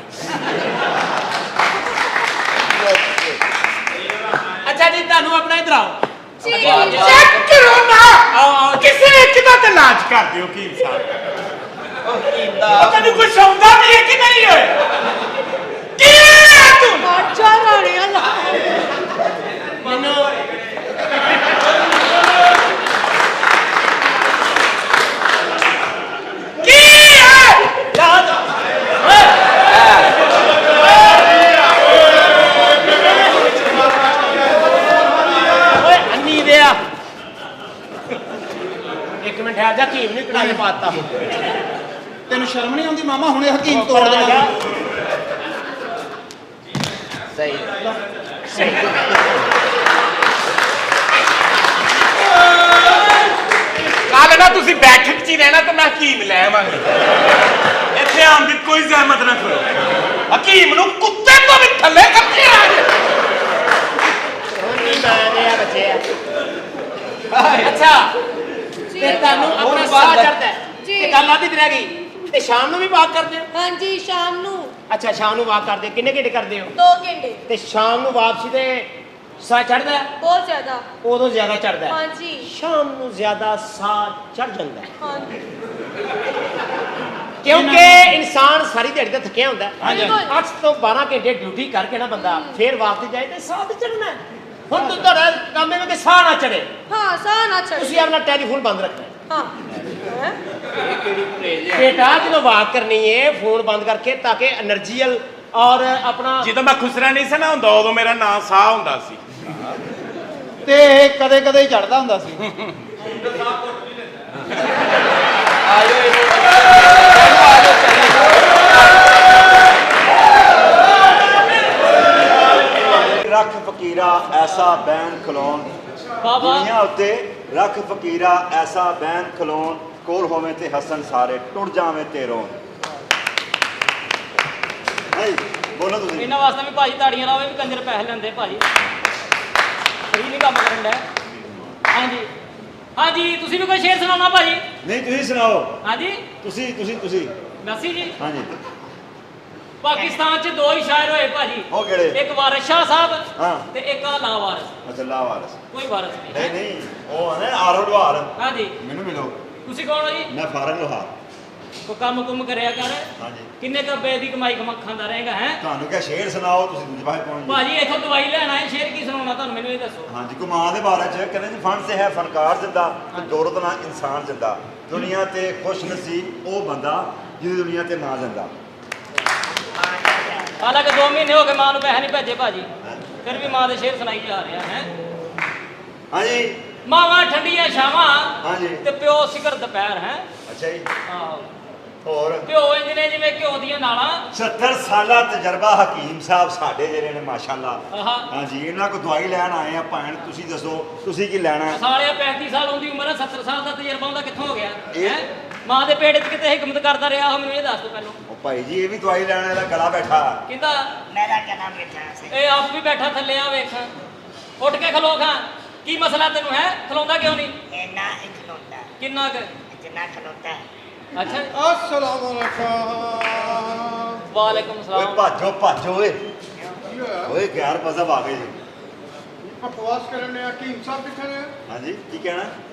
ਅੱਛਾ ਜੀ ਤੁਹਾਨੂੰ ਆਪਣਾ ਇਧਰ ਆਓ जी ਚੈੱਕ ਕਰੋ ਨਾ ਆਓ ਕਿਸੇ ਇੱਕ ਦਾ ਤਾਂ ਇਲਾਜ ਕਰ ਦਿਓ ਕੀ ਸਾਹਿਬ ਉਹ ਕੀਦਾ ਉਹ ਤੈਨੂੰ ਕੁਝ ਆਉਂਦਾ ਵੀ ਹੈ ਕਿ ਨਹੀਂ ਓਏ ਕੀ ਹੈ ਤੂੰ अच्छा रानी अल्लाह ਮੈਨੂੰ ਕੀ ਹੈ ਓਏ ਅੰਨੀ ਦੇ ਆ ਇੱਕ ਮਿੰਟ ਠਹਿਰ ਜਾ ਹਕੀਮ ਨੇ ਕੜਾਈ ਪਾਤਾ ਤੈਨੂੰ ਸ਼ਰਮ ਨਹੀਂ ਆਉਂਦੀ ਮਾਮਾ ਹੁਣੇ ਹਕੀਮ ਤੋੜ ਦੇਣਾ ਸਹੀ ਕੱਲ ਨਾ ਤੁਸੀਂ ਬੈਠਕ 'ਚ ਹੀ ਰਹਿਣਾ ਤੇ ਮੈਂ ਹਕੀਮ ਲੈ ਆਵਾਂਗਾ ਇੱਥੇ ਆਉਣ ਦੀ ਕੋਈ ਜ਼ਹਿਮਤ ਨਾ ਕਰੋ ਹਕੀਮ ਨੂੰ ਕੁੱਤੇ ਤੋਂ ਵੀ ਥੱਲੇ ਕਰਕੇ ਆ ਜੇ ਨਹੀਂ ਮੈਂ ਆ ਬੱਚੇ ਆ ਅੱਛਾ ਤੇ ਤੁਹਾਨੂੰ ਆਪਣਾ ਸਾਹ ਚੜਦਾ ਹੈ ਜੀ। ਤੇ ਗੱਲ ਆਦੀ ਰਹਿ ਗਈ ਤੇ ਸ਼ਾਮ ਨੂੰ ਵੀ ਵਾਕ ਕਰਦੇ ਹੋ? हाँ जी शाम नू ਅੱਛਾ ਸ਼ਾਮ ਨੂੰ ਵਾਕ ਕਰਦੇ ਹੋ ਕਿੰਨੇ ਘੰਟੇ ਕਰਦੇ ਹੋ 2 घंटे ਤੇ ਸ਼ਾਮ ਨੂੰ ਵਾਪਸੀ ਤੇ ਸਾਹ ਚੜਦਾ ਹੈ बहुत ज्यादा ਉਦੋਂ ਜ਼ਿਆਦਾ ਚੜਦਾ ਹੈ हाँ जी ਸ਼ਾਮ ਨੂੰ ਜ਼ਿਆਦਾ ਸਾਹ ਚੜ ਜਾਂਦਾ ਹੈ हाँ जी ਕਿਉਂਕਿ ਇਨਸਾਨ ਸਾਰੀ ਦਿਹਾੜੀ ਦਾ ਥੱਕਿਆ ਹੁੰਦਾ ਹਾਂਜੀ। 8 ਤੋਂ 12 ਘੰਟੇ ਡਿਊਟੀ ਕਰਕੇ ਨਾ ਬੰਦਾ ਫੇਰ ਵਾਪਸ ਜਾਏ ਤੇ ਸਾਹ ਤੇ ਚੜਨਾ ਹੈ ਹੁਣ ਤੂੰ ਤੁਹਾਡਾ ਕੰਮ ਹੈ ਕਿ ਸਾਹ ਨਾ ਚੜੇ हाँ साह ना चढ़ ਤੁਸੀਂ ਆਪਣਾ ਟੈਲੀਫੋਨ ਬੰਦ ਰੱਖਣਾ ਹੈ हाँ हैं? ਬੇਟਾ ਜਦੋਂ ਵਾਕ ਕਰਨੀ ਹੈ ਫੋਨ ਬੰਦ ਕਰਕੇ ਤਾਂ ਕਿ એનર્ਜੀਅਲ ਔਰ ਆਪਣਾ ਜਦੋਂ ਮੈਂ ਖੁਸਰਾ ਨਹੀਂ ਸੀ ਨਾ ਹੁੰਦਾ ਉਦੋਂ ਮੇਰਾ ਨਾਂ ਸਾਹ ਹੁੰਦਾ ਸੀ ਤੇ ਕਦੇ ਕਦੇ ਹੀ ਚੜਦਾ ਹੁੰਦਾ ਸੀ ਰੱਖ ਫਕੀਰਾ ਐਸਾ ਬੈਨ ਖਲੋਣ ਦੁਨੀਆ ਉੱਤੇ ਰੱਖ ਫਕੀਰਾ ਐਸਾ ਬੈਨ ਖਲੋਣ ਕੋਲ ਹੋਵੇਂ ਤੇ ਹਸਨ ਸਾਰੇ ਟੁੱਟ ਜਾਵੇਂ ਤੇ ਰੋਣ ਨਹੀਂ ਬੋਲੋ ਤੁਸੀਂ। ਇਹਨਾਂ ਵਾਸਤੇ ਵੀ ਭਾਜੀ ਤਾੜੀਆਂ ਲਾਓ, ਇਹ ਵੀ ਕੰਜਰ ਪੈਸੇ ਲੈਂਦੇ ਭਾਜੀ, ਸਹੀ ਨਹੀਂ ਕੰਮ ਕਰਨ ਡਿਆ। ਹਾਂਜੀ ਹਾਂਜੀ, ਤੁਸੀਂ ਵੀ ਕੋਈ ਸ਼ੇਰ ਸੁਣਾਉਣਾ ਭਾਜੀ? ਨਹੀਂ ਤੁਸੀਂ ਸੁਣਾਓ। ਹਾਂਜੀ ਤੁਸੀਂ ਨਸੀ ਜੀ। ਹਾਂਜੀ। ਪਾਕਿਸਤਾਨ 'ਚ ਦੋ ਹੀ ਸ਼ਾਇਰ ਹੋਏ ਭਾਜੀ। ਉਹ ਕਿਹੜੇ? ਇੱਕ ਵਾਰਿਸ ਸ਼ਾਹ ਸਾਹਿਬ ਹਾਂ ਤੇ ਇੱਕ ਆ ਲਾਵਾਰਿਸ। ਅੱਛਾ ਲਾਵਾਰਸ। ਕੋਈ ਵਾਰਿਸ ਨਹੀਂ। ਨਹੀਂ ਉਹ ਹੈ ਨਾ ਆਰੋ ਲੋਹਾਰ। ਹਾਂਜੀ। ਮੈਨੂੰ ਮਿਲੋ। ਤੁਸੀਂ ਕੌਣ ਹੋ ਜੀ? ਮੈਂ ਫਾਰਗ ਲੋਹਾਰ। ਕੋਈ ਕੰਮ ਕੁੰਮ ਕਰਿਆ ਕਰ। ਹਾਂਜੀ। ਕਿੰਨੇ ਕੁ ਦੀ ਕਮਾਈ ਖਾਂਦਾ ਰਹੇਗਾ ਹੈ? ਤੁਹਾਨੂੰ ਕਿਹਾ ਸ਼ੇਰ ਸੁਣਾਓ, ਤੁਸੀਂ ਦੂਜੇ ਪਾਸੇ ਪਹੁੰਚ ਗਏ। ਭਾਜੀ ਇੱਥੋਂ ਦਵਾਈ ਲੈਣ ਆਏ, ਸ਼ੇਰ ਕੀ ਸੁਣਾਉਣਾ ਤੁਹਾਨੂੰ, ਮੈਨੂੰ ਇਹ ਦੱਸੋ। ਹਾਂਜੀ ਗੁਮਾਨ ਦੇ ਬਾਰੇ ਚ ਕਹਿੰਦੇ ਜੀ ਫਨ ਸੇ ਹੈ ਫਨਕਾਰ ਜਿੰਦਾ ਤੇ ਦੌਲਤ ਨਾਲ ਇਨਸਾਨ ਜਿੰਦਾ। ਦੁਨੀਆ ਤੇ ਖੁਸ਼ ਨਸੀਬ ਉਹ ਬੰਦਾ ਜਿਹਦੀ ਦੁਨੀਆ ਤੇ ਨਾ ਜਿੰਦਾ। ਹਾਲਾਂਕਿ 2 ਮਹੀਨੇ ਹੋ ਗਏ ਮਾਂ ਨੂੰ ਪੈਸੇ ਨਹੀਂ ਭੇਜੇ ਭਾਜੀ, ਫਿਰ ਵੀ ਮਾਂ ਦੇ ਸ਼ੇਰ ਸੁਣਾਈ ਜਾ ਰਿਹਾ ਹੈ। ਹਾਂਜੀ। ਮਾਵਾਂ ਠੰਡੀਆਂ ਛਾਵਾਂ ਹਾਂਜੀ। ਤੇ ਪਿਓ ਸਿਖਰ ਦੁਪਹਿਰ ਹੈ। ਅੱਛਾ ਜੀ। ਆਹੋ। ਹੋਰ ਪਿਓ ਇੰਜ ਨੇ ਜਿਵੇਂ ਘਿਓ ਦੀਆਂ ਨਾਲਾਂ। 70 ਸਾਲਾ ਤਜਰਬਾ ਹਕੀਮ ਸਾਹਿਬ ਸਾਡੇ ਜਿਹੜੇ ਨੇ ਮਾਸ਼ਾਅੱਲਾ। ਆਹਾ। ਹਾਂਜੀ ਇਹਨਾਂ ਕੋ ਦਵਾਈ ਲੈਣ ਆਏ ਆ ਭੈਣ, ਤੁਸੀਂ ਦੱਸੋ ਤੁਸੀਂ ਕੀ ਲੈਣਾ? ਸਾਲਿਆ 35 ਸਾਲ ਉਹਦੀ ਉਮਰ ਹੈ, 70 ਸਾਲ ਦਾ ਤਜਰਬਾ ਉਹਦਾ ਕਿੱਥੋਂ ਹੋ ਗਿਆ ਇਹ- ਹੈ? ਮਾਂ ਦੇ ਪੇਟ 'ਚ ਕਿਤੇ ਹਿਕਮਤ ਕਰਦਾ ਰਿਹਾ, ਉਹ ਮੈਨੂੰ ਇਹ ਦੱਸ ਦੋ ਪਹਿਲਾਂ। ਉਹ ਭਾਈ ਜੀ ਇਹ ਵੀ ਦਵਾਈ ਲੈਣ ਦਾ ਗਲਾ ਬੈਠਾ। ਕਹਿੰਦਾ ਮੇਰਾ ਕਿਆ ਬੈਠਾ ਸੀ। ਇਹ ਆਪ ਵੀ ਬੈਠਾ ਥੱਲੇ ਆ ਵੇਖ, ਉੱਠ ਕੇ ਖਲੋ ਖਾਂ। ਕੀ ਮਸਲਾ ਤੈਨੂੰ ਹੈ? ਖਲੋਂਦਾ ਕਿਉਂ ਨਹੀਂ? ਇੰਨਾ ਇਖਲੋਤਾ ਕਿੰਨਾ ਕੁ? ਜਿੰਨਾ ਖਲੋਤਾ ਹੈ। ਅੱਛਾ ਜੀ। अस्सलाम वालेकुम। ਵਾਲੇਕੁਮ ਓਏ ਸਲਾਮ। ਭਾਜੋ ਓਏ। ਓਏ ਗੈਰ ਮਜ਼ਹਬ ਆ ਗਏ ਜੀ। बकवास करने हकीम साहब किथे ने? ਹਾਂਜੀ ਕੀ ਕਹਿਣਾ?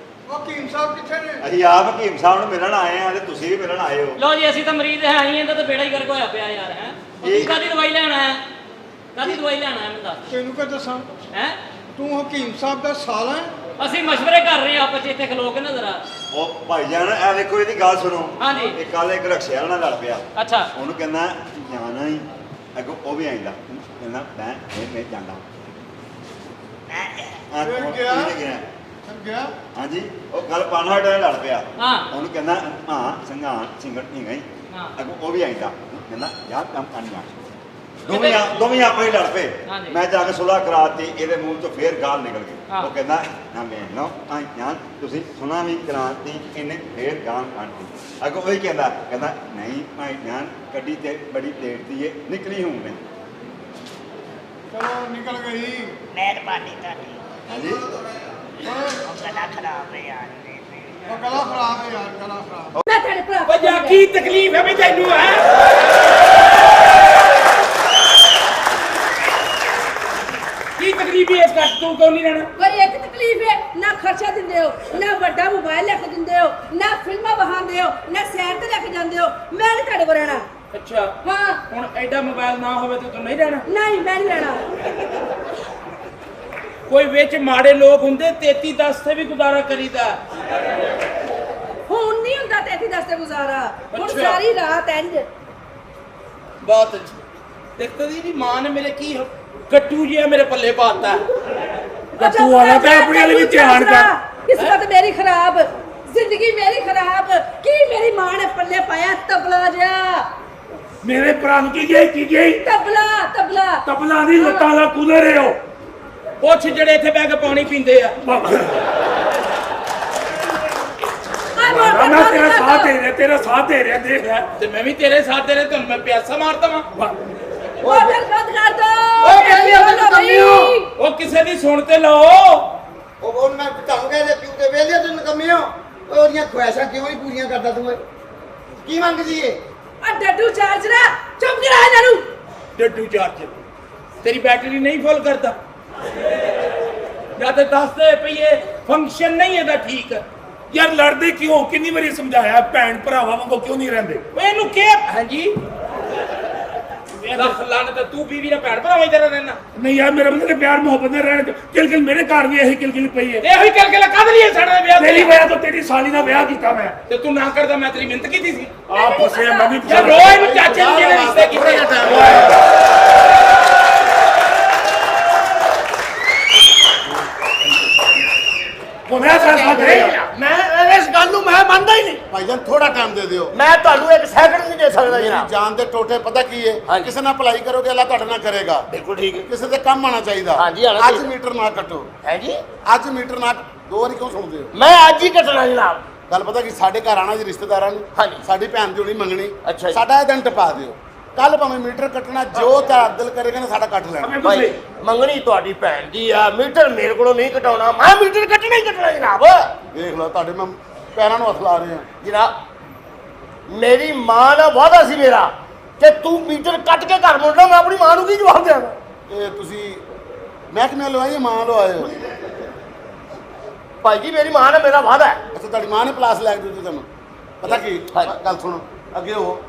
हकीम साहब किथे ने? ਅਸੀਂ ਆਪ ਹਕੀਮ ਸਾਹਿਬ ਨੂੰ ਮਿਲਣ ਆਏ ਆ ਤੇ ਤੁਸੀਂ ਵੀ ਮਿਲਣ ਆਏ ਹੋ। ਲੋ ਜੀ ਅਸੀਂ ਤਾਂ ਮਰੀਜ਼ ਹੈ ਹੀ, ਇਹਦਾ ਤਾਂ ਬੇੜਾ ਹੀ ਗਰਕ ਹੋਇਆ ਪਿਆ ਯਾਰ ਹੈ। ਤੂੰ ਕਾਦੀ ਦਵਾਈ ਲੈਣ ਆਇਆ? ਕਾਦੀ ਦਵਾਈ ਲੈਣ ਆਇਆ ਮੈਨੂੰ ਦੱਸ। तेनू क्या दसा? ਹੈ तू हकीम साहब दा साला है? ਅਸੀਂ ਮਸ਼ਵਰੇ ਕਰ ਰਹੇ ਹਾਂ ਆਪਸ 'ਚ, ਇੱਥੇ ਖਲੋ ਕੇ ਨਾ ਜ਼ਰਾ। ਉਹ ਭਾਈ ਜਾਨ ਇਹ ਦੇਖੋ ਇਹਦੀ ਗੱਲ ਸੁਣੋ। ਹਾਂਜੀ। ਇਹ ਕੱਲ ਇੱਕ ਰਕਸ਼ੇ ਵਾਲਾ ਨਾਲ ਲੜ ਪਿਆ। ਅੱਛਾ। ਉਹਨੂੰ ਕਹਿੰਦਾ ਜਾਣਾ ਹੀ ਅੱਗੋਂ ਉਹ ਵੀ ਆਇਂਦਾ ਕਹਿੰਦਾ ਮੈਂ ਜਾਂਦਾ। ਆ ਫਿਰ ਉਹ ਗਿਆ? ਕਿਹਨੇ ਗਿਆ? सब गया? ਹਾਂਜੀ ਉਹ ਕੱਲ ਪਾਣਾ ਨਾਲ ਲੜ ਪਿਆ। ਹਾਂ। ਉਹਨੂੰ ਕਹਿੰਦਾ ਹਾਂ ਸੰਘਾਂ ਸਿੰਗੜ ਨਹੀਂ ਗਈ। ਹਾਂ। ਅੱਗੋਂ ਉਹ ਵੀ ਆਇਂਦਾ ਕਹਿੰਦਾ ਯਾਰ ਕੰਮ ਕਰਨੀ ਆ। ਦੋਵੇਂ ਆਪੇ ਹੀ ਲੜ ਪਏ। ਹਾਂਜੀ। ਮੈਂ ਜਾ ਕੇ ਸੁਲਾਹ ਕਰਾਤੀ, ਇਹਦੇ ਮੂੰਹ ਤੋਂ ਫੇਰ ਗਾਲ ਨਿਕਲ ਹਾਂ। ਗਈ। ਉਹ ਕਹਿੰਦਾ ਨਾ ਮੈਂ ਨਾ ਆਂ ਤੁਸੀਂ ਸੁਣਾ ਵੀ ਕਰਾਤੀ, ਇਹਨੇ ਫੇਰ ਗਾਲ ਕੱਢਤੀ। ਅੱਗੋਂ ਉਹੀ ਕਹਿੰਦਾ ਨਹੀਂ ਭਾਈ ਜਾਨ ਗੱਡੀ ਤੇ ਬੜੀ ਤੇਜ਼ ਦੀ ਏ ਨਿਕਲੀ ਹੂੰ ਮੈਂ। चलो निकल गई। ਮਿਹਰਬਾਨੀ ਤੁਹਾਡੀ। ਹਾਂਜੀ। ਉਹ ਗਲਾ ਖਰਾਬ ਹੈ ਯਾਰ। वो गला खराब है यार, गला खराब। ਮੈਂ ਤੇਰੇ ਭਰਾ ਓ ਜਾ ਕੀ ਤਕਲੀਫ ਹੈ ਵੀ ਤੈਨੂੰ ਹੈ? ਕੀ ਤਕਲੀਫ ਹੈ ਇਸ ਘਰ ਤੂੰ ਕਿਉਂ ਨਹੀਂ ਰਹਿਣਾ? ਕੋਈ ਇੱਕ ਤਕਲੀਫ ਹੈ, ਨਾ ਖਰਚਾ ਦਿੰਦੇ ਹੋ, ਨਾ ਵੱਡਾ ਮੋਬਾਈਲ ਲੈ ਕੇ ਦਿੰਦੇ ਹੋ, ਨਾ ਫਿਲਮਾਂ ਵਹਾਉਂਦੇ ਹੋ, ਨਾ ਸੈਰ ਤੇ ਲੈ ਕੇ ਜਾਂਦੇ ਹੋ। ਮੈਂ ਨਹੀਂ ਤੁਹਾਡੇ ਕੋਲ ਰਹਿਣਾ। ਅੱਛਾ ਹਾਂ। ਹੁਣ ਐਡਾ ਮੋਬਾਈਲ ਨਾ ਹੋਵੇ ਤੇ ਤੂੰ ਨਹੀਂ ਰਹਿਣਾ? ਨਹੀਂ ਮੈਂ ਨਹੀਂ ਰਹਿਣਾ। ਕੋਈ ਵਿੱਚ ਮਾੜੇ ਲੋਕ ਹੁੰਦੇ 3310 ਤੇ ਵੀ ਗੁਜ਼ਾਰਾ ਕਰੀਦਾ। ਹੁਣ ਨਹੀਂ ਹੁੰਦਾ 3310 ਤੇ ਗੁਜ਼ਾਰਾ। ਹੁਣ ਅੱਛਾ। ਸਾਰੀ ਰਾਤ ਇੰਜ। ਬਹੁਤ ਅੱਛਾ। ਦੇਖੋ ਜੀ ਮਾਂ ਨੇ ਮੇਰੇ ਕੀ ਗੱਟੂ ਜਿਹਾ ਮੇਰੇ ਪੱਲੇ ਪਾਤਾ। ਗੱਟੂ ਵਾਲਾ ਤਾਂ ਆਪਣੇ ਵਾਲੇ ਵਿੱਚ ਧਿਆਨ ਕਰ। ਕਿਸਮਤ ਮੇਰੀ ਖਰਾਬ, ਜ਼ਿੰਦਗੀ ਮੇਰੀ ਖਰਾਬ। ਕੀ ਮੇਰੀ ਮਾਂ ਨੇ ਪੱਲੇ ਪਾਇਆ ਤਬਲਾ ਜਿਹਾ। ਮੇਰੇ ਭਰਾ ਨੂੰ ਕੀ ਗਈ ਤਬਲਾ ਤਬਲਾ ਦੀ ਲੱਤਾਂ ਦਾ ਕੂਲਰ ਹੈ ਉਹ। ਪੁੱਛ ਜਿਹੜੇ ਇੱਥੇ ਬਹਿ ਕੇ ਪਾਣੀ ਪੀਂਦੇ ਆ। ਮੈਂ ਤੇਰਾ ਸਾਥ ਦੇ ਰਿਹਾ ਦੇਖ ਲੈ। ਤੇ ਮੈਂ ਵੀ ਤੇਰੇ ਸਾਥ ਦੇ ਰਿਹਾ, ਤੁਹਾਨੂੰ ਮੈਂ ਪਿਆਸਾ ਮਾਰਦਾ ਵਾਂ। ਮੋਟਰ ਬੰਦ ਕਰ ਦੋ। ਉਹ ਕਿਸੇ ਦੀ ਸੁਣ ਤੇ ਲਓ। ਉਹ ਮੈਂ ਤੁਹਾਨੂੰ ਕਹਿੰਦੇ ਪਿਓ ਤੇ ਵੇਲੇ ਤੂੰ ਨਕਮੀ ਹੋ। ਉਹਦੀਆਂ ਖੁਆਇਸ਼ਾਂ ਕਿਉਂ ਨਹੀਂ ਪੂਰੀਆਂ ਕਰਦਾ ਤੂੰ? ਕੀ ਮੰਗਦੀ ਏ? ਆ ਡੱਡੂ ਚਾਰਜਰਾ ਚੁੱਪ ਕਰਾ ਇਹਨਾਂ ਨੂੰ। ਡੱਡੂ ਚਾਰਜਰ ਤੇਰੀ ਬੈਟਰੀ ਨਹੀਂ ਫੁੱਲ ਕਰਦਾ ਜਾਂ ਤੇ ਦੱਸ ਦੇ ਪਈਏ ਫੰਕਸ਼ਨ ਨਹੀਂ ਇਹਦਾ ਠੀਕ। ਯਾਰ ਲੜਦੇ ਕਿਉਂ? ਕਿੰਨੀ ਵਾਰੀ ਸਮਝਾਇਆ ਭੈਣ ਭਰਾਵਾਂ ਵਾਂਗੂ ਕਿਉਂ ਨਹੀਂ ਰਹਿੰਦੇ? ਇਹਨੂੰ ਕੀ ਹਾਂਜੀ ਲੱਖ ਲਾਣ ਤੇ ਤੂੰ ਬੀਵੀ ਨਾਲ ਭੈਣ ਭਰਾਵਾਂ ਹੀ ਤੇਰਾ ਰਹਿਣਾ। ਨਹੀਂ ਯਾਰ ਮੇਰੇ ਬੰਦੇ ਪਿਆਰ ਮੁਹੱਬਤ ਨਾਲ ਰਹਿਣ ਕਿਲਕਿਲ ਮੇਰੇ ਘਰ ਵੀ ਇਹੀ ਕਿਲਕਿਲ ਪਈ ਹੈ। ਇਹੋ ਹੀ ਕਰਕੇ ਕਾਹਦੇ ਲਈ ਸਾਡੇ ਵਿਆਹ ਤੇਰੀ ਵਜ੍ਹਾ ਤੋਂ ਤੇਰੀ ਸਾਲੀ ਦਾ ਵਿਆਹ ਕੀਤਾ ਮੈਂ। ਤੇ ਤੂੰ ਨਾ ਕਰਦਾ ਮੈਂ ਤੇਰੀ ਮਿਹਨਤ ਕੀਤੀ ਸੀ। ਆਪ ਫਸੇ ਮੈਂ ਵੀ ਯਾਰ ਰੋਏ ਨੂੰ ਚਾਚੇ ਨੂੰ ਜਿਹੜੇ ਰਿਸ਼ਤੇ ਕੀਤੇ ਮੈਂ ਫੈਸਲਾ ਕਰੇਗਾ। ਮੈਂ ਇਸ ਗੱਲ ਨੂੰ ਮੈਂ ਮੰਨਦਾ ਹੀ ਨਹੀਂ। भाईजान थोड़ा टाइम दे दियो। ਮੈਂ ਤੁਹਾਨੂੰ ਇੱਕ ਸੈਕਿੰਡ ਨਹੀਂ ਦੇ ਸਕਦਾ मेरी ਜਨਾਬ। जान दे टोटे पता की है? किसी ना भलाई करोगे अल्लाह ਤੁਹਾਡੇ ਨਾਲ ਕਰੇਗਾ। ਬਿਲਕੁਲ ਠੀਕ ਹੈ। ਕਿਸੇ ਦੇ ਕੰਮ ਆਣਾ ਚਾਹੀਦਾ। ਹਾਂਜੀ, ਆਉਣਾ ਅੱਜ ਚਾਹੀਦਾ। ਮੀਟਰ ਨਾ ਕੱਟੋ। ਹੈ ਜੀ ਅੱਜ ਮੀਟਰ ਨਾ ਦੋ ਵਾਰੀ ਕਿਉਂ ਸੁਣਦੇ ਹੋ? ਮੈਂ ਅੱਜ ਹੀ ਕੱਟਣਾ ਜਨਾਬ। ਗੱਲ ਪਤਾ ਕਿ ਸਾਡੇ ਘਰ ਆਣਾ ਜੀ ਰਿਸ਼ਤੇਦਾਰਾਂ ਨੂੰ। ਹਾਂਜੀ। ਸਾਡੀ ਭੈਣ ਦੀ ਹੋਣੀ ਮੰਗਣੀ। ਅੱਛਾ ਜੀ। ਸਾਡਾ ਇਹ ਦਿਨ ਟਪਾ ਦਿਓ। ਕੱਲ ਭਾਵੇਂ ਮੀਟਰ ਕੱਟਣਾ ਜੋ ਤੁਹਾਡਾ ਦਿਲ ਕਰੇਗਾ ਨਾ ਸਾਡਾ ਕੱਟ ਲੈਣਾ ਭਾਈ ਮੰਗਣੀ ਤੁਹਾਡੀ ਭੈਣ ਦੀ ਆ ਮੀਟਰ ਮੇਰੇ ਕੋਲੋਂ ਨਹੀਂ ਕਟਾਉਣਾ ਮੈਂ ਮੀਟਰ ਕੱਟਣਾ ਹੀ ਕੱਟਣਾ ਜਨਾਬ ਦੇਖ ਲਓ ਤੁਹਾਡੇ ਮੈਂ ਪੈਰਾਂ ਨੂੰ ਹੱਥ ਲਾ ਰਹੇ ਆ ਜਨਾਬ ਮੇਰੀ ਮਾਂ ਨਾਲ ਵਾਅਦਾ ਸੀ ਮੇਰਾ ਕਿ ਤੂੰ ਮੀਟਰ ਕੱਟ ਕੇ ਘਰ ਮੁੜਨਾ ਮੈਂ ਆਪਣੀ ਮਾਂ ਨੂੰ ਕੀ ਜਵਾਬ ਦੇਵਾਂ ਇਹ ਤੁਸੀਂ ਮਹਿਕਮੇ ਲਵਾਈਏ ਮਾਂ ਲਵਾਏ ਹੋ ਭਾਈ ਜੀ ਮੇਰੀ ਮਾਂ ਨਾਲ ਮੇਰਾ ਵਾਅਦਾ ਹੈ ਅੱਛਾ ਤੁਹਾਡੀ ਮਾਂ ਨੇ ਪਲਾਸ ਲੈ ਕੇ ਦਿੱਤੀ ਤੁਹਾਨੂੰ ਪਤਾ ਕੀ ਹਾਂਜੀ। ਗੱਲ ਸੁਣੋ ਅੱਗੇ ਹੋ